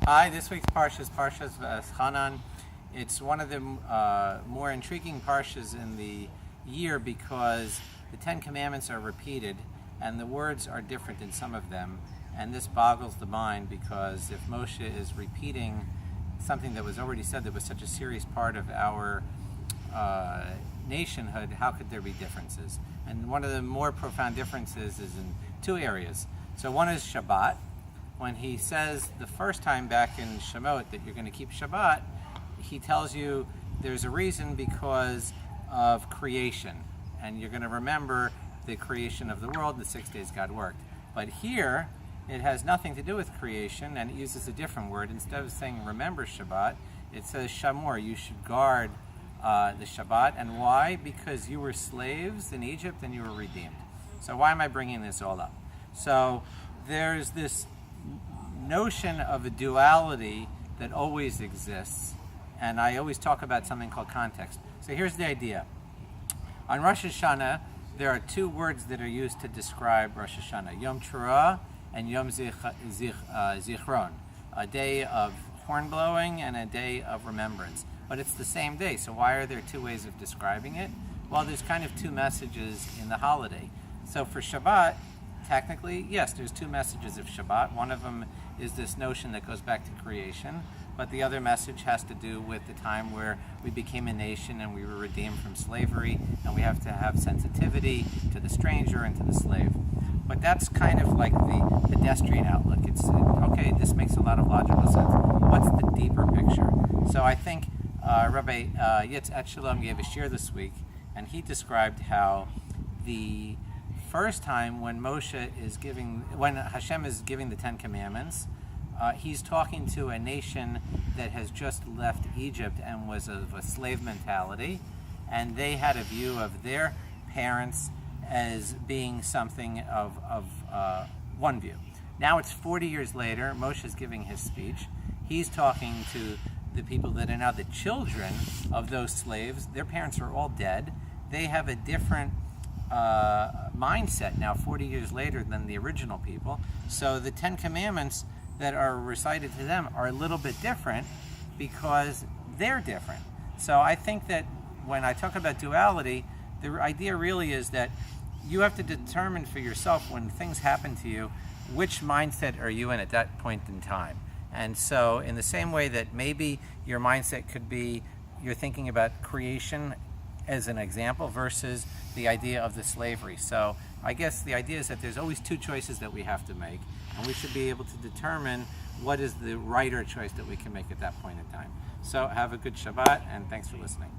Hi, this week's Parsha is Parshat Vaetchan. It's one of the more intriguing Parshas in the year because the Ten Commandments are repeated and the words are different in some of them. And this boggles the mind because if Moshe is repeating something that was already said that was such a serious part of our nationhood, how could there be differences? And one of the more profound differences is in two areas. So one is Shabbat. When he says the first time back in Shemot that you're going to keep Shabbat, he tells you there's a reason because of creation. And you're going to remember the creation of the world, the 6 days God worked. But here, it has nothing to do with creation, and it uses a different word. Instead of saying remember Shabbat, it says SHAMOR. You should guard the Shabbat. And why? Because you were slaves in Egypt and you were redeemed. So why am I bringing this all up? So there's this notion of a duality that always exists, and I always talk about something called context. So here's the idea. On Rosh Hashanah, there are two words that are used to describe Rosh Hashanah: Yom Teruah and Yom Zichron, a day of horn blowing and a day of remembrance. But it's the same day, so why are there two ways of describing it? Well, there's kind of two messages in the holiday. So for Shabbat, technically, yes, there's two messages of Shabbat. One of them is this notion that goes back to creation, but the other message has to do with the time where we became a nation and we were redeemed from slavery, and we have to have sensitivity to the stranger and to the slave. But that's kind of like the pedestrian outlook. It's, okay, this makes a lot of logical sense. What's the deeper picture? So I think Rabbi Yitzhak Shalom gave a shir this week, and he described how the first time when Hashem is giving the Ten Commandments, he's talking to a nation that has just left Egypt and was of a slave mentality, and they had a view of their parents as being something of one view. Now it's 40 years later, Moshe is giving his speech. He's talking to the people that are now the children of those slaves. Their parents are all dead. They have a different mindset now 40 years later than the original people. So the Ten Commandments that are recited to them are a little bit different because they're different. So I think that when I talk about duality, the idea really is that you have to determine for yourself when things happen to you, which mindset are you in at that point in time. And so in the same way that maybe your mindset could be you're thinking about creation as an example versus the idea of the slavery. So I guess the idea is that there's always two choices that we have to make, and we should be able to determine what is the righter choice that we can make at that point in time. So have a good Shabbat, and thanks for listening.